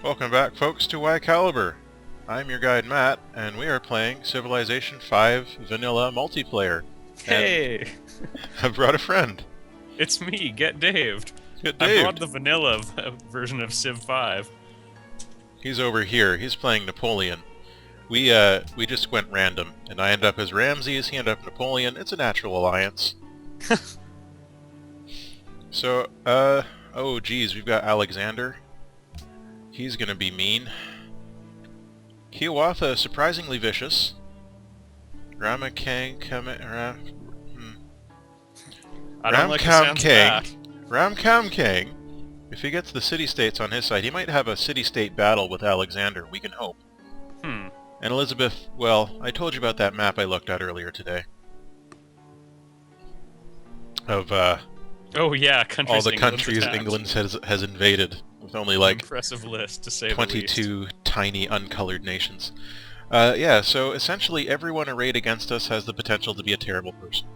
Welcome back, folks, to Y Caliber. I'm your guide, Matt, and we are playing Civilization 5 Vanilla Multiplayer. Hey! And I brought a friend. It's me, GetDaved. GetDaved. I brought the vanilla version of Civ 5. He's over here. He's playing Napoleon. We just went random, and I end up as Ramses, he ended up Napoleon. It's a natural alliance. So, oh geez, we've got Alexander. He's gonna be mean. Hiawatha, surprisingly vicious. Ramakang, I don't like the sounds of that. Ramkam Kang, if he gets the city-states on his side, he might have a city-state battle with Alexander. We can hope. And Elizabeth, well, I told you about that map I looked at earlier today. Of, oh yeah, countries all the England's countries attacked. England has invaded, with only like Impressive list, to say the 22 least. tiny uncolored nations. Yeah, so essentially everyone arrayed against us has the potential to be a terrible person.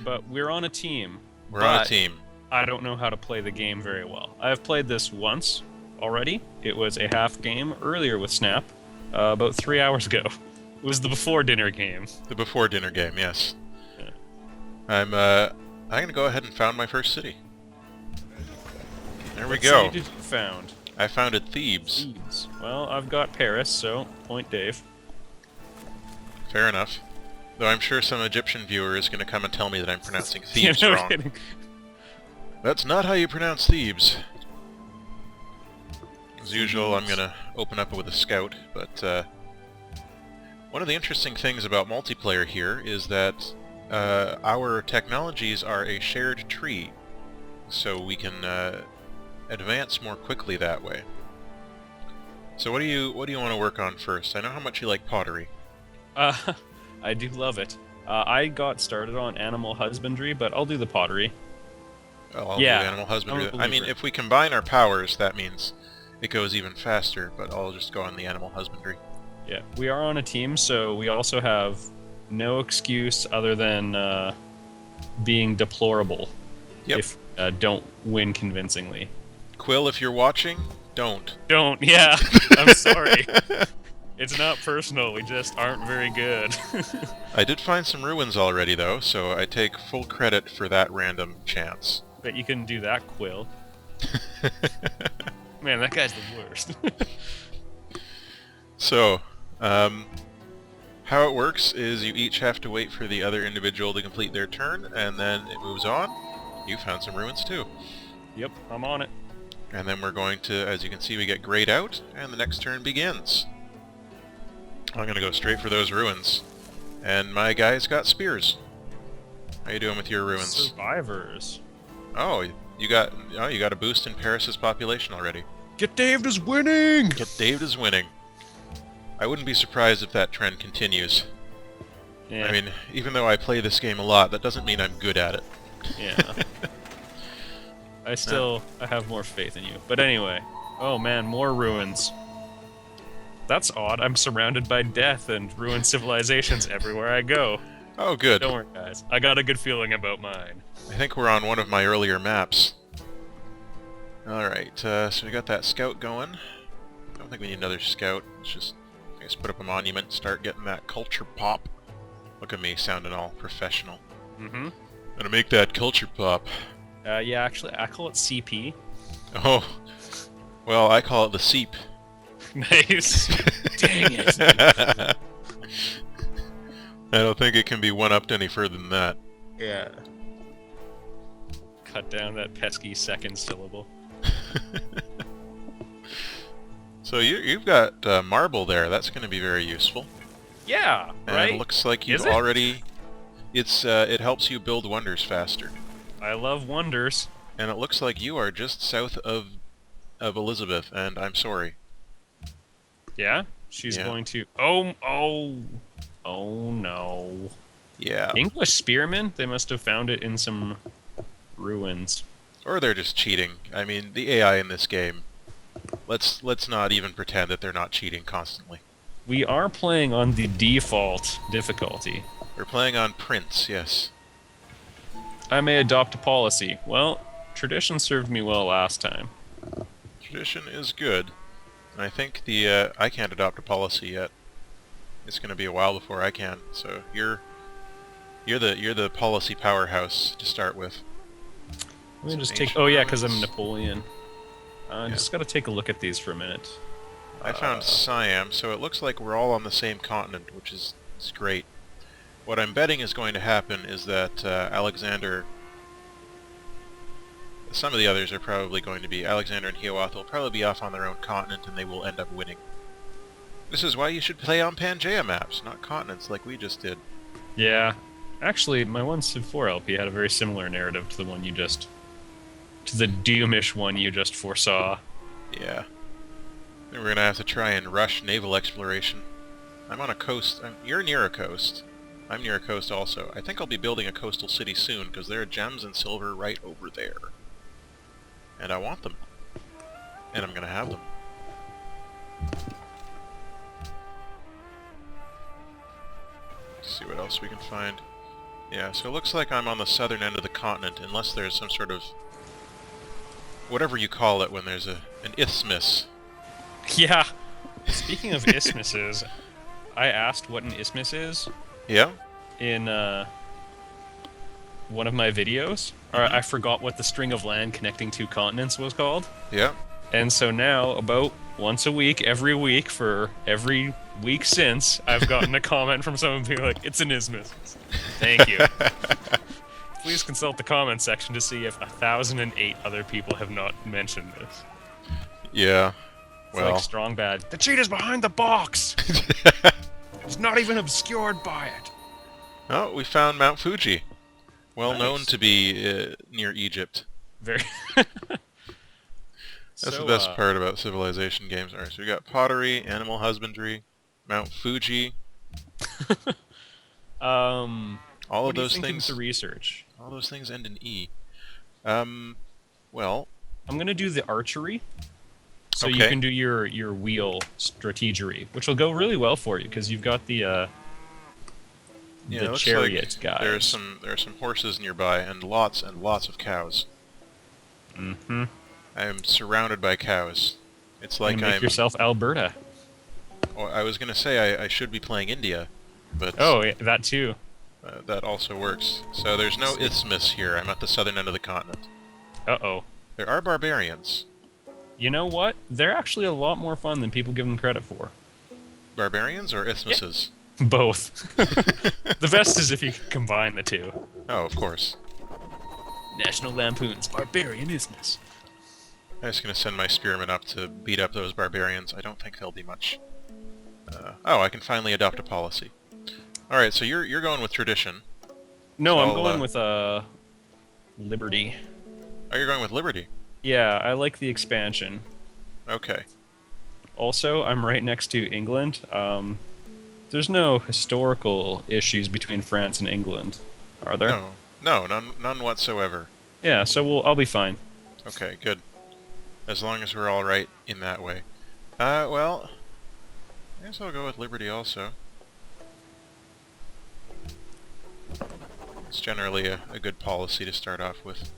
But we're on a team. We're on a team. I don't know how to play the game very well. I've played this once already. It was a half game earlier with Snap, about 3 hours ago. It was the before dinner game. The before dinner game, yes. Yeah. I'm gonna go ahead and found my first city. There we What go. city did you found? I founded Thebes. Thebes. Well, I've got Paris, so point Dave. Fair enough. Though I'm sure some Egyptian viewer is gonna come and tell me that I'm pronouncing Thebes Yeah, no wrong. kidding. That's not how you pronounce Thebes. As usual, I'm gonna open up with a scout, but one of the interesting things about multiplayer here is that our technologies are a shared tree, so we can advance more quickly that way. So what do you want to work on first? I know how much you like pottery. I do love it. I got started on animal husbandry, but I'll do the pottery. I'll Yeah, do animal husbandry. I'm a I mean, believer. if we combine our powers, that means it goes even faster, but I'll just go on the animal husbandry. Yeah, we are on a team, so we also have no excuse other than being deplorable Yep. if don't win convincingly. Quill, if you're watching, don't. Don't, yeah, I'm sorry. It's not personal, we just aren't very good. I did find some ruins already, though, so I take full credit for that random chance. Bet you couldn't do that, Quill. Man, that guy's the worst. So, how it works is you each have to wait for the other individual to complete their turn, and then it moves on. You found some ruins too. Yep, I'm on it. And then we're going to, as you can see, we get grayed out, and the next turn begins. I'm going to go straight for those ruins. And my guy's got spears. How you doing with your ruins? Survivors. Oh, you got a boost in Paris's population already. GetDaved is winning! GetDaved is winning. I wouldn't be surprised if that trend continues. Yeah. I mean, even though I play this game a lot, that doesn't mean I'm good at it. Yeah. I have more faith in you. But anyway. Oh man, more ruins. That's odd. I'm surrounded by death and ruined civilizations everywhere I go. Oh, good. Don't worry, guys. I got a good feeling about mine. I think we're on one of my earlier maps. Alright, so we got that scout going. I don't think we need another scout. Let's just, I guess, put up a monument, start getting that culture pop. Look at me, sounding all professional. Mm-hmm. Gonna make that culture pop. Yeah, actually, I call it CP. Oh, well, I call it the seep. Nice. Dang it. I don't think it can be one-upped any further than that. Yeah. Cut down that pesky second syllable. So you've got marble there. That's going to be very useful. Yeah, And right? it looks like you've Is it? already... it helps you build wonders faster. I love wonders. And it looks like you are just south of Elizabeth, and I'm sorry. Yeah? She's Yeah. going to... Oh no. Yeah. English spearmen? They must have found it in some ruins. Or they're just cheating. I mean, the AI in this game... Let's not even pretend that they're not cheating constantly. We are playing on the default difficulty. We're playing on Prince, yes. I may adopt a policy. Well, tradition served me well last time. Tradition is good. And I think the I can't adopt a policy yet. It's going to be a while before I can. So you're the policy powerhouse to start with. Let me Some just ancient take... Oh yeah, because I'm ruins. Napoleon. Yeah. Just gotta take a look at these for a minute. I found Siam, so it looks like we're all on the same continent, which is great. What I'm betting is going to happen is that Alexander... Some of the others are probably going to be... Alexander and Hiawatha will probably be off on their own continent, and they will end up winning. This is why you should play on Pangea maps, not continents like we just did. Yeah. Actually, my 1 Civ 4 LP had a very similar narrative to the one you just... to the Doomish one you just foresaw. Yeah. Then we're gonna have to try and rush naval exploration. I'm on a coast... You're near a coast. I'm near a coast also. I think I'll be building a coastal city soon, because there are gems and silver right over there. And I want them. And I'm gonna have them. Let's see what else we can find. Yeah, so it looks like I'm on the southern end of the continent, unless there's some sort of... whatever you call it when there's an isthmus. Yeah. Speaking of isthmuses, I asked what an isthmus is Yeah? in one of my videos. Or I forgot what the string of land connecting two continents was called. Yeah? And so now, about once a week, every week, for every week since, I've gotten a comment from someone being like, it's an isthmus. Thank you. Please consult the comment section to see if 1,008 other people have not mentioned this. Yeah. It's like strong bad. The cheetah's behind the box! It's not even obscured by it. Oh, we found Mount Fuji. Well known Nice. to be near Egypt. Very. That's the best part about civilization games. Alright, so we got pottery, animal husbandry, Mount Fuji. All What of do you those think things. of the research? All those things end in E. Well, I'm gonna do the archery, so you Okay. can do your wheel strategery, which will go really well for you because you've got the yeah, it the looks chariot like guys. there are some horses nearby and lots of cows. Mm-hmm. I am surrounded by cows. It's like Make I'm. yourself Alberta. Oh, I was gonna say I should be playing India, but Oh, yeah, that too. that also works. So there's no isthmus here. I'm at the southern end of the continent. Uh-oh. There are barbarians. You know what? They're actually a lot more fun than people give them credit for. Barbarians or isthmuses? Both. The best is if you can combine the two. Oh, of course. National Lampoon's Barbarian Isthmus. I'm just gonna send my spearmen up to beat up those barbarians. I don't think they'll be much. Oh, I can finally adopt a policy. Alright, so you're going with tradition. No, So I'm I'll, going with Liberty. Oh, you're going with liberty. Yeah, I like the expansion. Okay. Also, I'm right next to England. There's no historical issues between France and England, are there? No, none whatsoever. Yeah, so I'll be fine. Okay, good. As long as we're all right in that way. Well, I guess I'll go with liberty also. It's generally a good policy to start off with.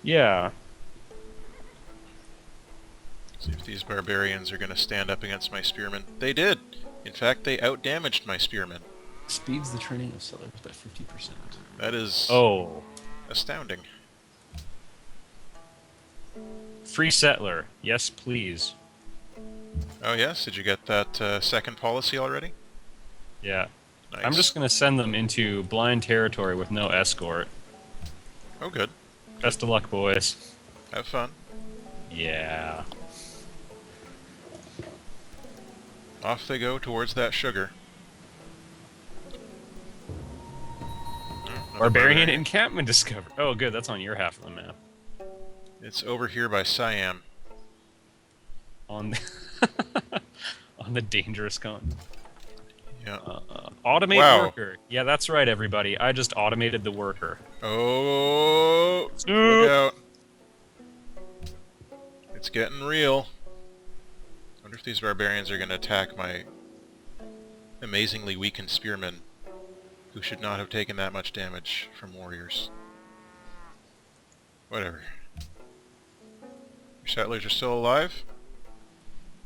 Yeah. See if these barbarians are going to stand up against my spearmen. They did! In fact, they outdamaged my spearmen. Speeds the training of settlers by 50%. That is astounding. Free settler. Yes, please. Oh yes? Did you get that second policy already? Yeah. Nice. I'm just gonna send them into blind territory with no escort. Oh good. Best of luck, boys. Have fun. Yeah. Off they go towards that sugar. Barbarian encampment discovered. Oh, good. That's on your half of the map. It's over here by Siam. On the on the dangerous continent. Yeah. Automate Wow. worker. Yeah, that's right, everybody. I just automated the worker. Oh, look out. It's getting real. I wonder if these barbarians are going to attack my amazingly weakened spearmen, who should not have taken that much damage from warriors. Whatever. Your settlers are still alive?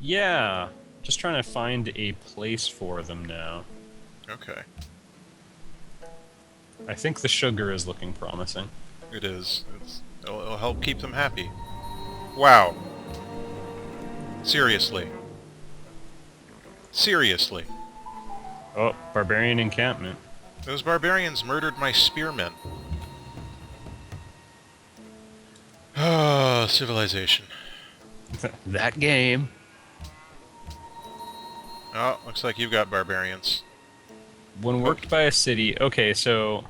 Yeah, just trying to find a place for them now. Okay. I think the sugar is looking promising. It is. It'll help keep them happy. Wow. Seriously. Seriously. Oh, barbarian encampment. Those barbarians murdered my spearmen. Ah, civilization. That game. Oh, looks like you've got barbarians. When worked by a city... Okay, so...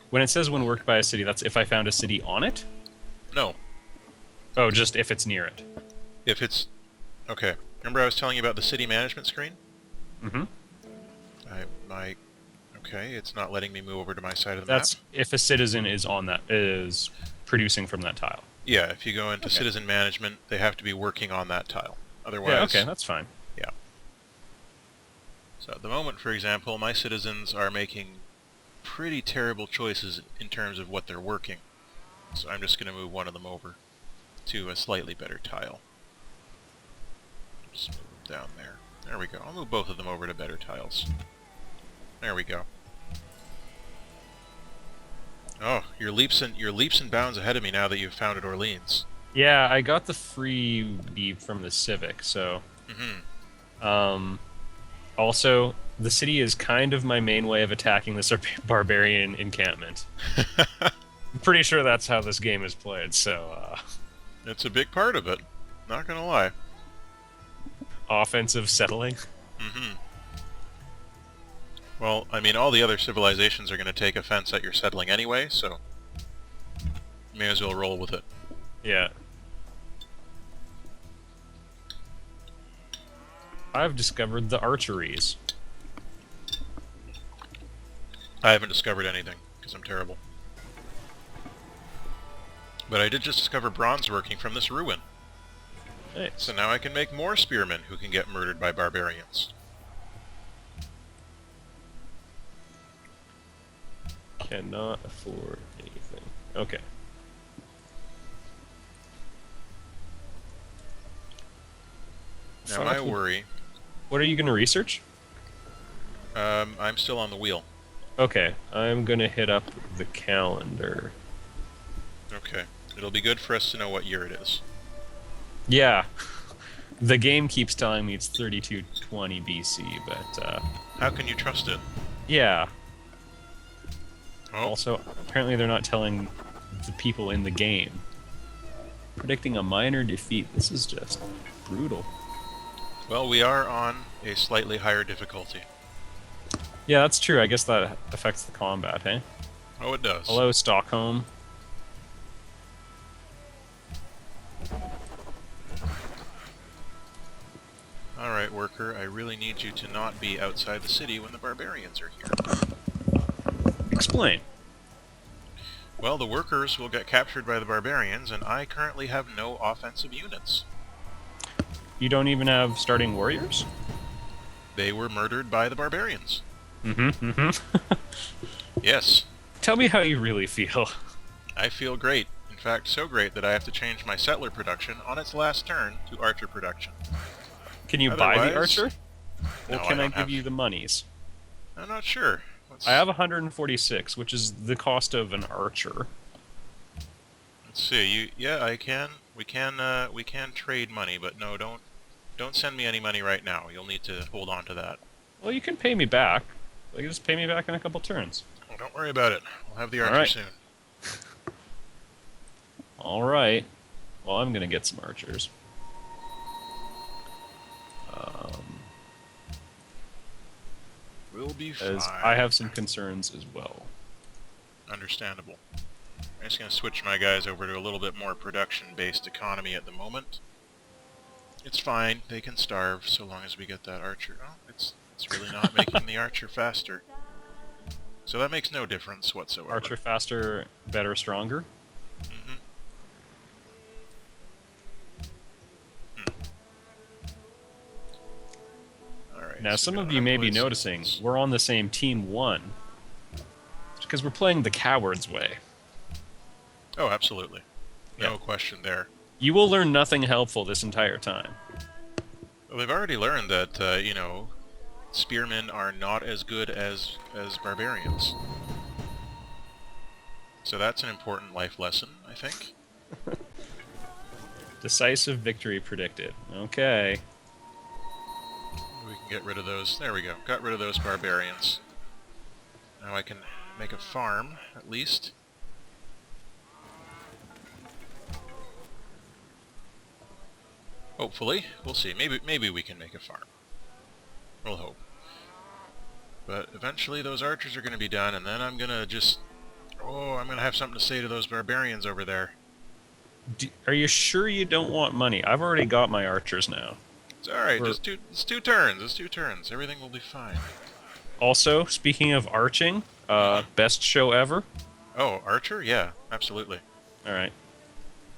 When it says when worked by a city, that's if I found a city on it? No. Oh, just if it's near it. If it's... Okay. Remember I was telling you about the city management screen? Mm-hmm. Okay, it's not letting me move over to my side of the That's map. if a citizen is on that, is producing from that tile. Yeah, if you go into citizen management, they have to be working on that tile. Otherwise... Yeah, okay, that's fine. Yeah. So at the moment, for example, my citizens are making pretty terrible choices in terms of what they're working. So I'm just going to move one of them over to a slightly better tile. Just move them down there. There we go. I'll move both of them over to better tiles. There we go. Oh, you're leaps and bounds ahead of me now that you've founded Orleans. Yeah, I got the freebie from the Civic, so... Mm-hmm. Also, the city is kind of my main way of attacking this barbarian encampment. I'm pretty sure that's how this game is played, so... It's a big part of it. Not gonna lie. Offensive settling. Mm-hmm. Well, I mean, all the other civilizations are going to take offense at your settling anyway, so you may as well roll with it. Yeah. I've discovered the archeries. I haven't discovered anything, because I'm terrible. But I did just discover bronze working from this ruin. Nice. So now I can make more spearmen who can get murdered by barbarians. Cannot afford anything. Okay. Now my worry... What are you going to research? I'm still on the wheel. Okay, I'm going to hit up the calendar. Okay. It'll be good for us to know what year it is. Yeah. The game keeps telling me it's 3220 BC, but... How can you trust it? Yeah. Oh. Also, apparently they're not telling the people in the game. Predicting a minor defeat. This is just brutal. Well, we are on a slightly higher difficulty. Yeah, that's true. I guess that affects the combat, hey? Oh, it does. Hello, Stockholm. Alright, worker, I really need you to not be outside the city when the barbarians are here. Explain. Well, the workers will get captured by the barbarians, and I currently have no offensive units. You don't even have starting warriors? They were murdered by the barbarians. Mm-hmm. Yes. Tell me how you really feel. I feel great. In fact, so great that I have to change my settler production on its last turn to archer production. Can you buy the Otherwise- archer? No, Or can I don't give have- you the monies? I'm not sure. I have 146, which is the cost of an archer. Let's see. Yeah, I can. We can trade money, but no, don't send me any money right now. You'll need to hold on to that. Well, you can pay me back. Like, just pay me back in a couple turns. Well, don't worry about it. We'll have the archer Alright. soon. Alright. Well, I'm gonna get some archers. We'll be fine. As I have some concerns as well. Understandable. I'm just going to switch my guys over to a little bit more production-based economy at the moment. It's fine. They can starve so long as we get that archer. Oh, it's really not making the archer faster. So that makes no difference whatsoever. Archer faster, better, stronger? Mm-hmm. Alright. Now, so some we of don't you have may be blitz noticing units. we're on the same Team 1. Because we're playing the coward's way. Oh, absolutely. No Yeah. question there. You will learn nothing helpful this entire time. We've already learned that, you know, spearmen are not as good as barbarians. So that's an important life lesson, I think. Decisive victory predicted. Okay. We can get rid of those. There we go. Got rid of those barbarians. Now I can make a farm, at least. Hopefully. We'll see. Maybe we can make a farm. We'll hope. But eventually those archers are going to be done, and then I'm going to just... Oh, I'm going to have something to say to those barbarians over there. Are you sure you don't want money? I've already got my archers now. It's alright, it's two turns, it's 2 turns. Everything will be fine. Also, speaking of arching, best show ever? Oh, Archer? Yeah, absolutely. Alright.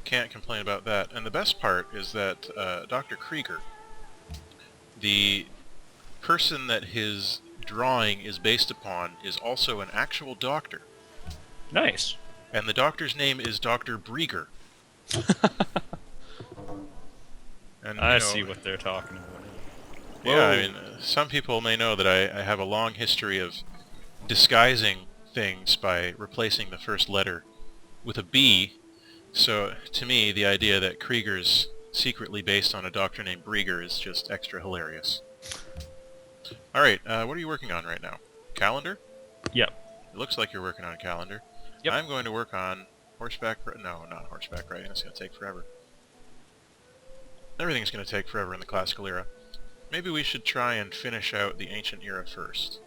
Can't complain about that. And the best part is that Dr. Krieger, the person that his drawing is based upon, is also an actual doctor. Nice. And the doctor's name is Dr. Brieger. And, I see what they're talking about. Yeah, I mean, some people may know that I have a long history of disguising things by replacing the first letter with a B. So, to me, the idea that Krieger's secretly based on a doctor named Brieger is just extra hilarious. Alright, what are you working on right now? Calendar? Yep. It looks like you're working on a calendar. Yep. I'm going to work on horseback... No, not horseback riding. It's going to take forever. Everything's going to take forever in the classical era. Maybe we should try and finish out the ancient era first.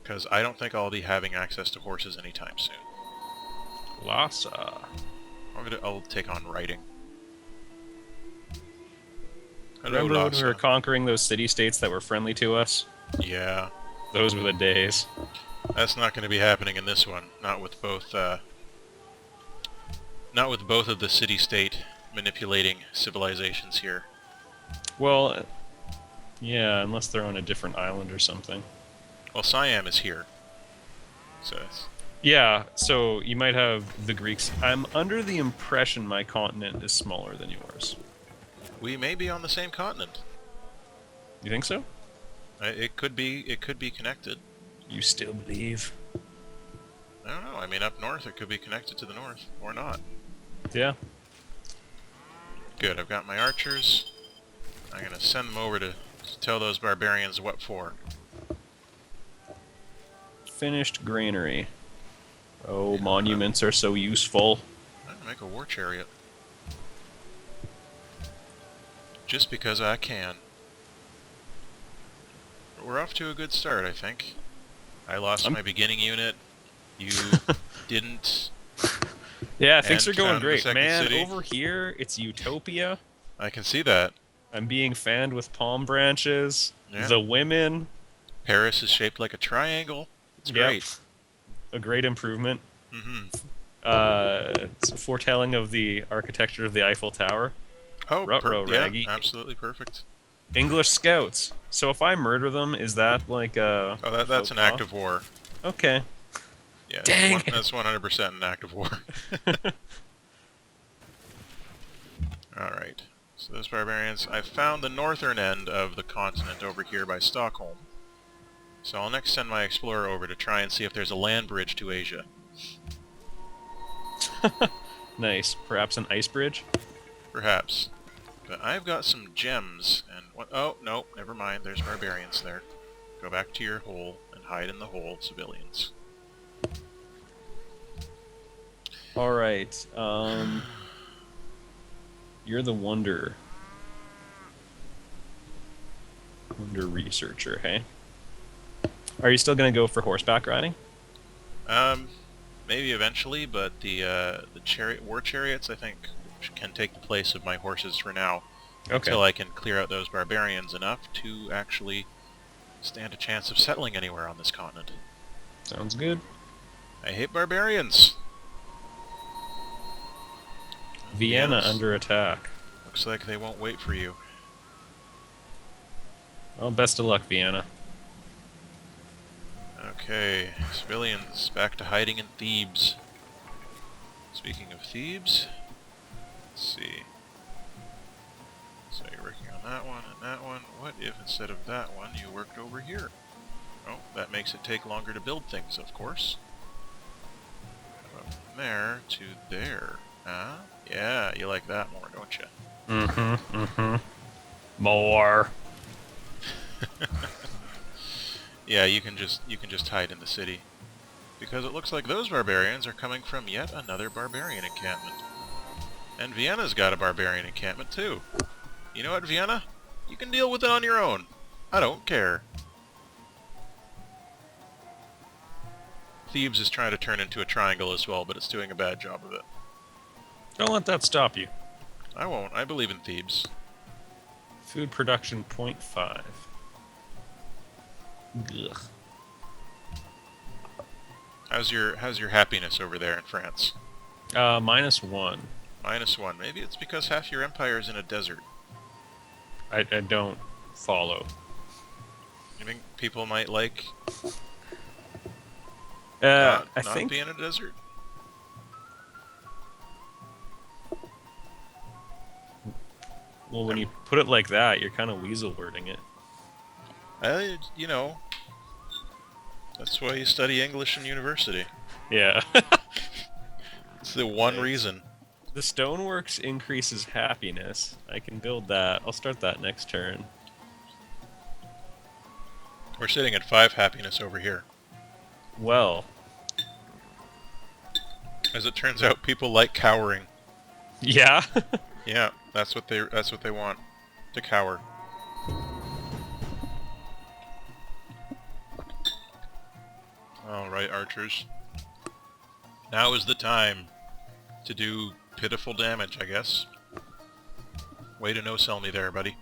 Because I don't think I'll be having access to horses anytime soon. Lhasa. I'll take on riding. Hello, Remember when we Lhasa. were conquering those city-states that were friendly to us? Yeah. Those were the days. That's not going to be happening in this one. Not with both of the city-state manipulating civilizations here. Well, yeah, unless they're on a different island or something. Well, Siam is here. So it's... Yeah, so you might have the Greeks. I'm under the impression my continent is smaller than yours. We may be on the same continent. You think so? It could be connected. You still believe? I don't know. I mean, up north it could be connected to the north, or not. Yeah. Good, I've got my archers. I'm gonna send them over to tell those barbarians what for. Finished granary. Oh, monuments are so useful. I'm gonna make a war chariot. Just because I can. But we're off to a good start, I think. I lost my beginning unit. You didn't. Yeah, things are going found the great. second Man, city. over here, it's utopia. I can see that. I'm being fanned with palm branches. Yeah. The women. Paris is shaped like a triangle. It's great. A great improvement. Mm-hmm. It's a foretelling of the architecture of the Eiffel Tower. Oh, Raggy. yeah, absolutely perfect. English scouts. So if I murder them, is that like a... Oh, that's an act of war. Okay. Yeah, Dang. that's 100% an act of war. Alright. So those barbarians... I found the northern end of the continent over here by Stockholm. So I'll next send my explorer over to try and see if there's a land bridge to Asia. Nice. Perhaps an ice bridge? Perhaps. But I've got some gems, and what... Oh, no, never mind. There's barbarians there. Go back to your hole and hide in the hole, civilians. Alright, you're the wonder researcher, hey? Are you still gonna go for horseback riding? Maybe eventually, but the war chariots, I think, can take the place of my horses for now. Okay. Until I can clear out those barbarians enough to actually stand a chance of settling anywhere on this continent. Sounds good. I hate barbarians! Vienna Yes. under attack. Looks like they won't wait for you. Well, best of luck, Vienna. Okay, civilians, back to hiding in Thebes. Speaking of Thebes, let's see. that one, and that one. What if instead of that one you worked over here? Oh, that makes it take longer to build things, of course. How about from there to there? Huh? Yeah, you like that more, don't you? Mm-hmm, mm-hmm. More. Yeah, you can just hide in the city. Because it looks like those barbarians are coming from yet another barbarian encampment. And Vienna's got a barbarian encampment too. You know what, Vienna? You can deal with it on your own. I don't care. Thebes is trying to turn into a triangle as well, but it's doing a bad job of it. Don't let that stop you. I won't. I believe in Thebes. Food production 0.5. Ugh. How's your happiness over there in France? -1. -1. Maybe it's because half your empire's in a desert. I don't follow. You think people might like I not think be in a desert? well, when you put it like that, you're kind of weasel wording it. You know, that's why you study English in university. Yeah. It's the one reason. The stoneworks increases happiness. I can build that. I'll start that next turn. We're sitting at 5 happiness over here. Well. As it turns out, people like cowering. Yeah. Yeah, that's what they want. To cower. Alright, archers. Now is the time to do pitiful damage, I guess. Way to no-sell me there, buddy.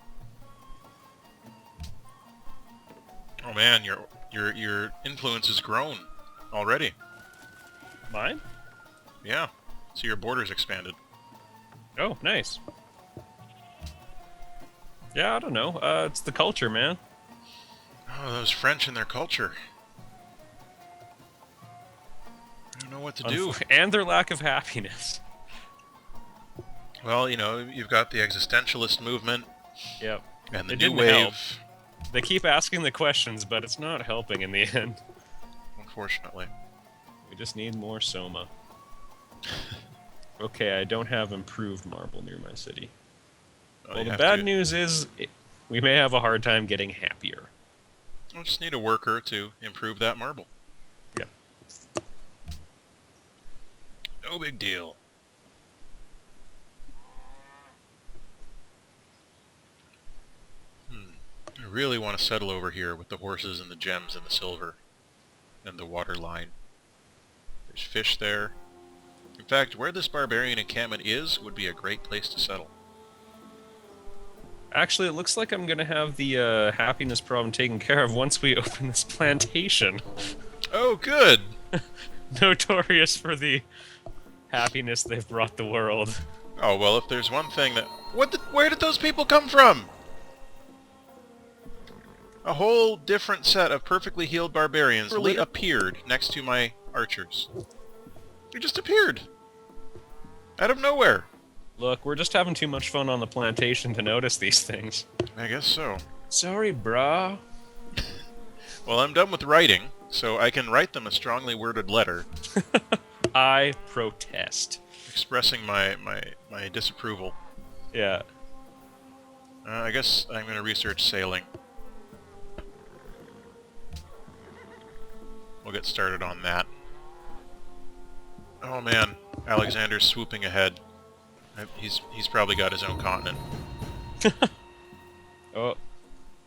Oh man, your influence has grown already. Mine? Yeah. So your border's expanded. Oh, nice. Yeah, I don't know. It's the culture, man. Oh, those French and their culture. I don't know what to do. And their lack of happiness. Well, you know, you've got the existentialist movement. Yep. And the It new didn't wave. help. They keep asking the questions, but it's not helping in the end. Unfortunately. We just need more Soma. Okay, I don't have improved marble near my city. Oh, Well, the bad news is we may have a hard time getting happier. I just need a worker to improve that marble. Yep. No big deal. I really want to settle over here with the horses and the gems and the silver and the water line. There's fish there. In fact, where this barbarian encampment is would be a great place to settle. Actually, it looks like I'm gonna have the happiness problem taken care of once we open this plantation. Oh, good! Notorious for the happiness they've brought the world. Oh, well, if there's one thing that... Where did those people come from? A whole different set of perfectly healed barbarians really appeared next to my archers. They just appeared. Out of nowhere. Look, we're just having too much fun on the plantation to notice these things. I guess so. Sorry, brah. Well, I'm done with writing, so I can write them a strongly worded letter. I protest. Expressing my disapproval. Yeah. I guess I'm going to research sailing. We'll get started on that. Oh man, Alexander's swooping ahead. He's probably got his own continent. Oh.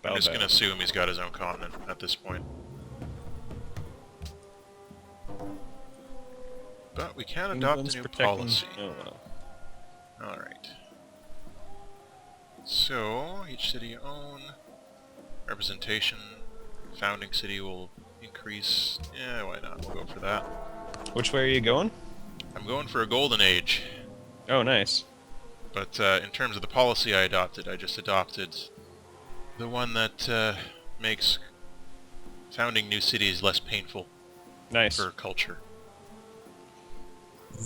I'm just going to assume he's got his own continent at this point. But we can adopt a new policy. Oh, well. Alright. So, each city you own. Representation. Founding city will increase. Yeah, why not? We'll go for that. Which way are you going? I'm going for a golden age. Oh, nice. But in terms of the policy I adopted, I just adopted the one that makes founding new cities less painful. Nice. For culture.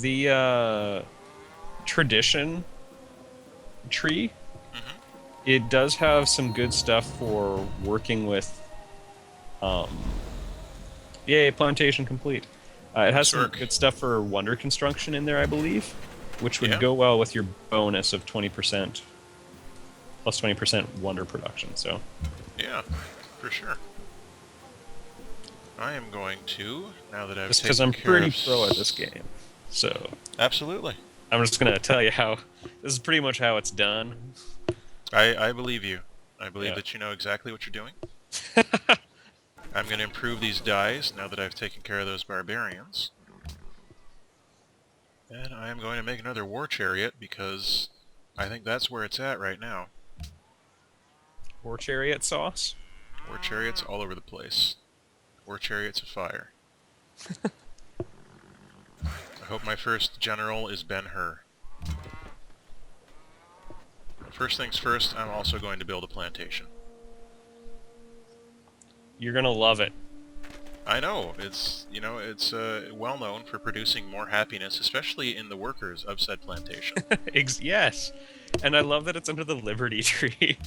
The tradition tree It does have some good stuff for working with. Um, Yay, plantation complete. It has Nice some work. good stuff for wonder construction in there, I believe, which would Yeah, go well with your bonus of 20%, plus 20% wonder production. So yeah, for sure. I am going to, now that I've just because taken I'm care pretty of... pro at this game, so Absolutely. I'm just gonna tell you how. This is pretty much how it's done. I believe you. I believe Yeah. that you know exactly what you're doing. I'm going to improve these dies now that I've taken care of those barbarians. And I am going to make another war chariot because I think that's where it's at right now. War chariot sauce. War chariots all over the place. War chariots of fire. I hope my first general is Ben-Hur. First things first, I'm also going to build a plantation. You're gonna love it. I know, it's well known for producing more happiness, especially in the workers of said plantation. Yes, and I love that it's under the Liberty Tree.